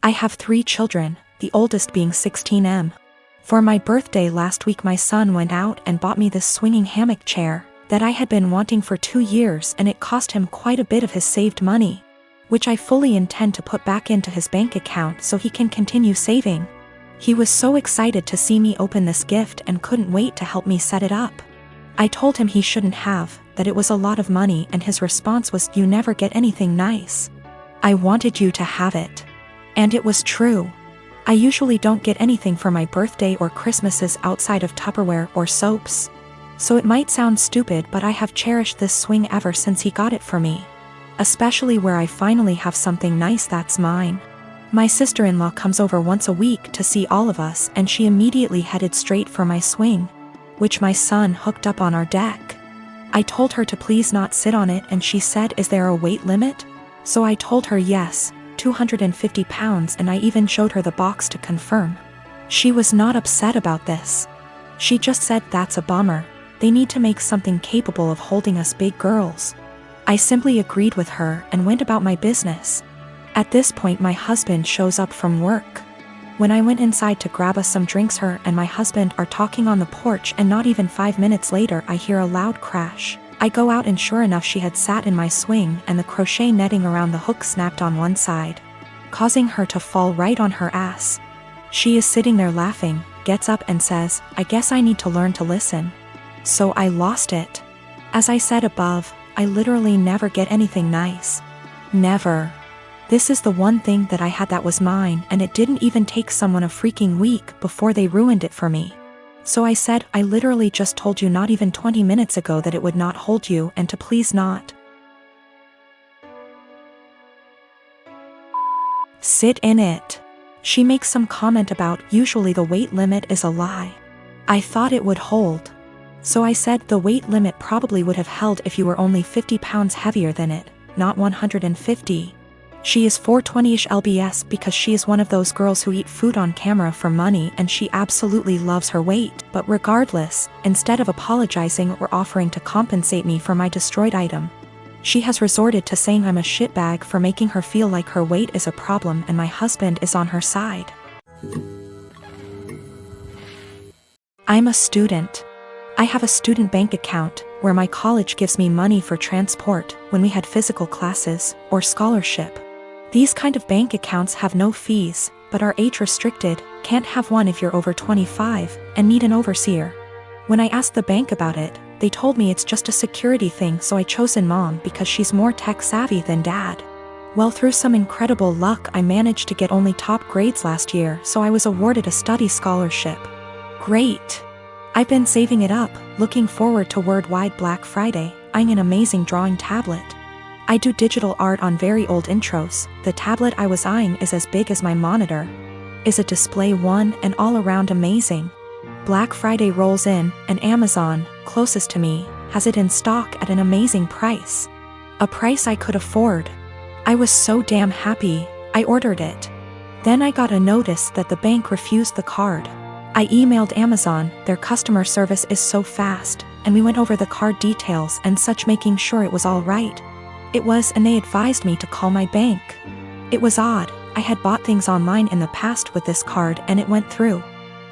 I have 3 children, the oldest being 16M. For my birthday last week my son went out and bought me this swinging hammock chair that I had been wanting for 2 years, and it cost him quite a bit of his saved money, which I fully intend to put back into his bank account so he can continue saving. He was so excited to see me open this gift and couldn't wait to help me set it up. I told him he shouldn't have, that it was a lot of money, and his response was, "You never get anything nice. I wanted you to have it." And it was true. I usually don't get anything for my birthday or Christmases outside of Tupperware or soaps. So it might sound stupid, but I have cherished this swing ever since he got it for me. Especially where I finally have something nice that's mine. My sister-in-law comes over once a week to see all of us, and she immediately headed straight for my swing, which my son hooked up on our deck. I told her to please not sit on it, and she said, "Is there a weight limit?" So I told her yes, 250 pounds, and I even showed her the box to confirm. She was not upset about this. She just said, "That's a bummer. They need to make something capable of holding us big girls." I simply agreed with her and went about my business. At this point my husband shows up from work. When I went inside to grab us some drinks, her and my husband are talking on the porch, and not even 5 minutes later I hear a loud crash. I go out, and sure enough she had sat in my swing, and the crochet netting around the hook snapped on one side, causing her to fall right on her ass. She is sitting there laughing, gets up and says, "I guess I need to learn to listen." So I lost it. As I said above, I literally never get anything nice. Never. This is the one thing that I had that was mine, and it didn't even take someone a freaking week before they ruined it for me. So I said, "I literally just told you not even 20 minutes ago that it would not hold you, and to please not sit in it." She makes some comment about, "Usually the weight limit is a lie. I thought it would hold." So I said, "The weight limit probably would have held if you were only 50 pounds heavier than it, not 150. She is 420-ish lbs because she is one of those girls who eat food on camera for money, and she absolutely loves her weight. But regardless, instead of apologizing or offering to compensate me for my destroyed item, she has resorted to saying I'm a shitbag for making her feel like her weight is a problem and my husband is on her side. I'm a student. I have a student bank account where my college gives me money for transport when we had physical classes or scholarship. These kind of bank accounts have no fees, but are age restricted, can't have one if you're over 25, and need an overseer. When I asked the bank about it, they told me it's just a security thing, so I chosen mom because she's more tech savvy than dad. Well, through some incredible luck I managed to get only top grades last year, so I was awarded a study scholarship. Great! I've been saving it up, looking forward to Worldwide Black Friday, eyeing an amazing drawing tablet. I do digital art on very old intros. The tablet I was eyeing is as big as my monitor. Is a display one and all around amazing. Black Friday rolls in, and Amazon, closest to me, has it in stock at an amazing price. A price I could afford. I was so damn happy, I ordered it. Then I got a notice that the bank refused the card. I emailed Amazon, their customer service is so fast, and we went over the card details and such, making sure it was all right. It was, and they advised me to call my bank. It was odd, I had bought things online in the past with this card and it went through.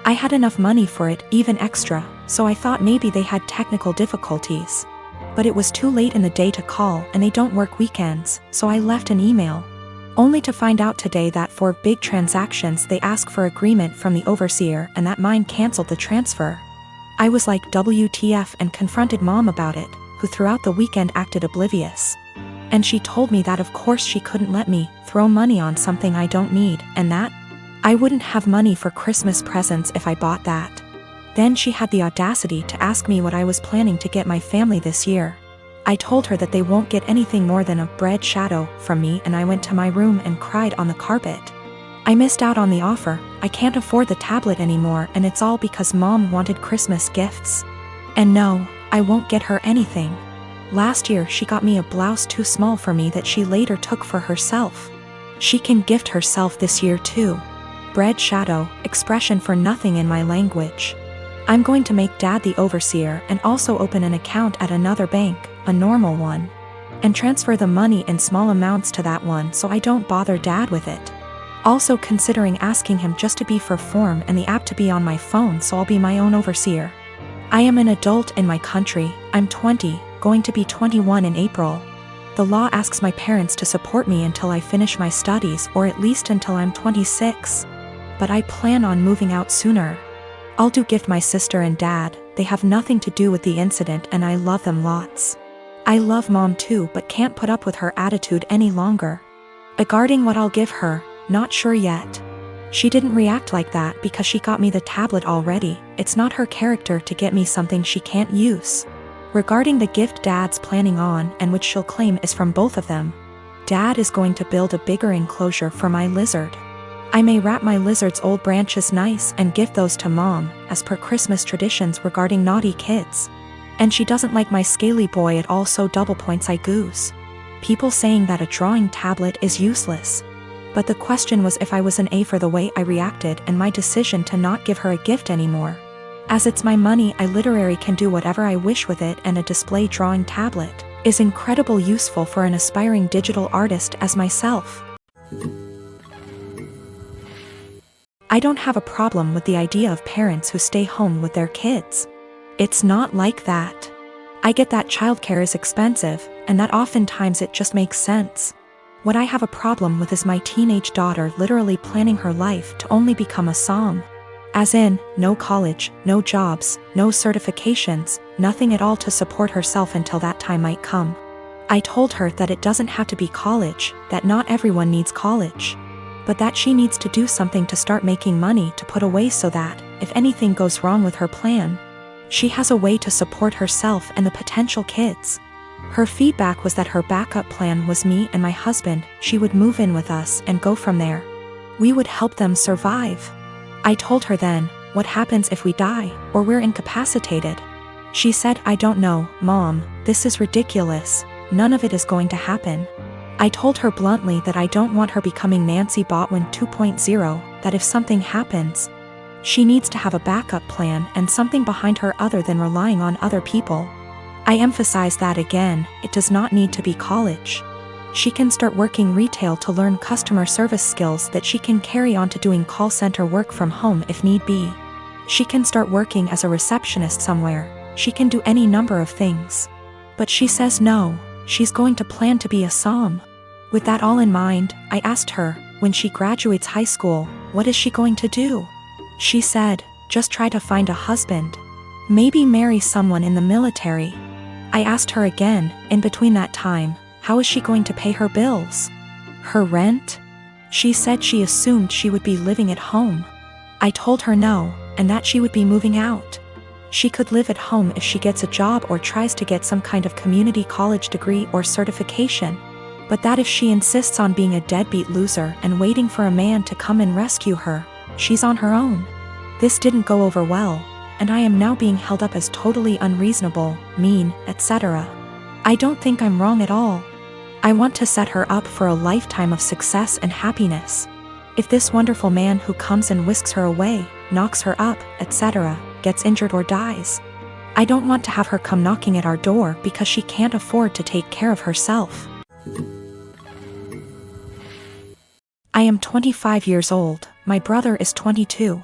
I had enough money for it, even extra, so I thought maybe they had technical difficulties. But it was too late in the day to call, and they don't work weekends, so I left an email. Only to find out today that for big transactions they ask for agreement from the overseer, and that mine canceled the transfer. I was like, WTF, and confronted mom about it, who throughout the weekend acted oblivious. And she told me that of course she couldn't let me throw money on something I don't need, and that I wouldn't have money for Christmas presents if I bought that. Then she had the audacity to ask me what I was planning to get my family this year. I told her that they won't get anything more than a bread shadow from me, and I went to my room and cried on the carpet. I missed out on the offer. I can't afford the tablet anymore, and it's all because mom wanted Christmas gifts. And no, I won't get her anything. Last year she got me a blouse too small for me that she later took for herself. She can gift herself this year too. Bread shadow, expression for nothing in my language. I'm going to make dad the overseer and also open an account at another bank, a normal one, and transfer the money in small amounts to that one so I don't bother dad with it. Also considering asking him just to be for form and the app to be on my phone so I'll be my own overseer. I am an adult in my country, I'm 20, going to be 21 in April. The law asks my parents to support me until I finish my studies or at least until I'm 26. But I plan on moving out sooner. I'll do gift my sister and dad, they have nothing to do with the incident and I love them lots. I love mom too but can't put up with her attitude any longer. Regarding what I'll give her, not sure yet. She didn't react like that because she got me the tablet already, it's not her character to get me something she can't use. Regarding the gift dad's planning on and which she'll claim is from both of them. Dad is going to build a bigger enclosure for my lizard. I may wrap my lizard's old branches nice and give those to mom, as per Christmas traditions regarding naughty kids. And she doesn't like my scaly boy at all so double points I goose. People saying that a drawing tablet is useless. But the question was if I was an A for the way I reacted and my decision to not give her a gift anymore. As it's my money I literally can do whatever I wish with it and a display drawing tablet is incredibly useful for an aspiring digital artist as myself. I don't have a problem with the idea of parents who stay home with their kids. It's not like that. I get that childcare is expensive, and that oftentimes it just makes sense. What I have a problem with is my teenage daughter literally planning her life to only become a som. As in, no college, no jobs, no certifications, nothing at all to support herself until that time might come. I told her that it doesn't have to be college, that not everyone needs college. But that she needs to do something to start making money to put away so that, if anything goes wrong with her plan, she has a way to support herself and the potential kids. Her feedback was that her backup plan was me and my husband, she would move in with us and go from there. We would help them survive. I told her then, what happens if we die, or we're incapacitated? She said, I don't know, Mom, this is ridiculous, none of it is going to happen. I told her bluntly that I don't want her becoming Nancy Botwin 2.0, that if something happens, she needs to have a backup plan and something behind her other than relying on other people. I emphasize that again, it does not need to be college. She can start working retail to learn customer service skills that she can carry on to doing call center work from home if need be. She can start working as a receptionist somewhere, she can do any number of things. But she says no, she's going to plan to be a som. With that all in mind, I asked her, when she graduates high school, what is she going to do? She said, just try to find a husband. Maybe marry someone in the military. I asked her again, in between that time, how is she going to pay her bills? Her rent? She said she assumed she would be living at home. I told her no, and that she would be moving out. She could live at home if she gets a job or tries to get some kind of community college degree or certification. But that if she insists on being a deadbeat loser and waiting for a man to come and rescue her, she's on her own. This didn't go over well, and I am now being held up as totally unreasonable, mean, etc. I don't think I'm wrong at all. I want to set her up for a lifetime of success and happiness. If this wonderful man who comes and whisks her away, knocks her up, etc., gets injured or dies, I don't want to have her come knocking at our door because she can't afford to take care of herself. I am 25 years old, my brother is 22.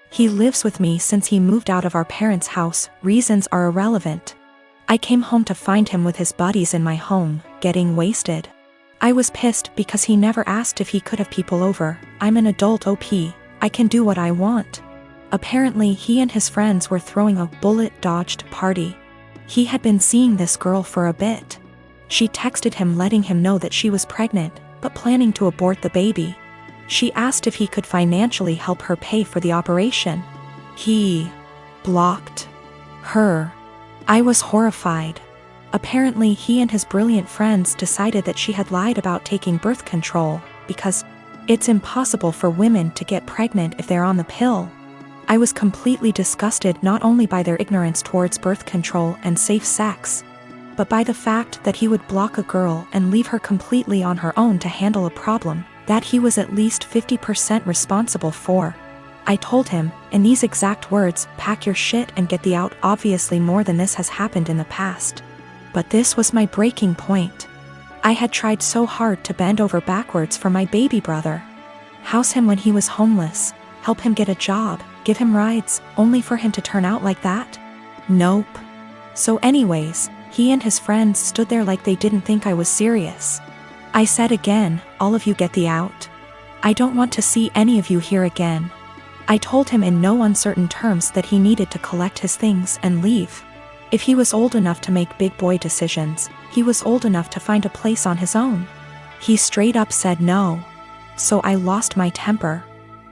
He lives with me since he moved out of our parents' house, reasons are irrelevant. I came home to find him with his buddies in my home, getting wasted. I was pissed because he never asked if he could have people over. I'm an adult OP, I can do what I want. Apparently he and his friends were throwing a bullet-dodged party. He had been seeing this girl for a bit. She texted him letting him know that she was pregnant, but planning to abort the baby. She asked if he could financially help her pay for the operation. He blocked her. I was horrified. Apparently he and his brilliant friends decided that she had lied about taking birth control, because it's impossible for women to get pregnant if they're on the pill. I was completely disgusted not only by their ignorance towards birth control and safe sex, but by the fact that he would block a girl and leave her completely on her own to handle a problem that he was at least 50% responsible for. I told him, in these exact words, pack your shit and get the out. Obviously more than this has happened in the past. But this was my breaking point. I had tried so hard to bend over backwards for my baby brother. House him when he was homeless, help him get a job, give him rides, only for him to turn out like that? Nope. So anyways, he and his friends stood there like they didn't think I was serious. I said again, all of you get the out. I don't want to see any of you here again. I told him in no uncertain terms that he needed to collect his things and leave. If he was old enough to make big boy decisions, he was old enough to find a place on his own. He straight up said no. So I lost my temper.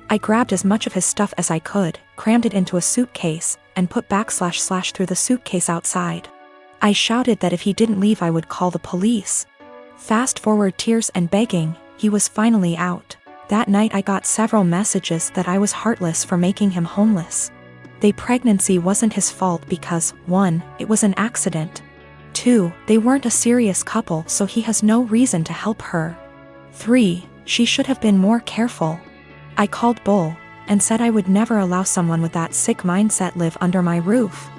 I grabbed as much of his stuff as I could, crammed it into a suitcase, and put / through the suitcase outside. I shouted that if he didn't leave I would call the police. Fast forward tears and begging, he was finally out. That night I got several messages that I was heartless for making him homeless. The pregnancy wasn't his fault because, 1, it was an accident. 2, they weren't a serious couple so he has no reason to help her. 3, she should have been more careful. I called bull, and said I would never allow someone with that sick mindset live under my roof.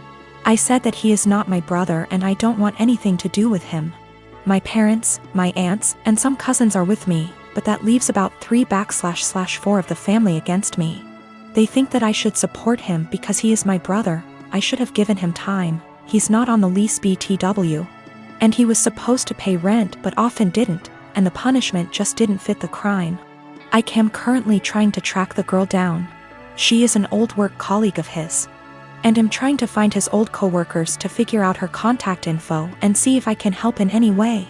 I said that he is not my brother and I don't want anything to do with him. My parents, my aunts, and some cousins are with me, but that leaves about 3 / 4 of the family against me. They think that I should support him because he is my brother. I should have given him time. He's not on the lease BTW. And he was supposed to pay rent but often didn't, and the punishment just didn't fit the crime. I am currently trying to track the girl down. She is an old work colleague of his. And am trying to find his old coworkers to figure out her contact info and see if I can help in any way.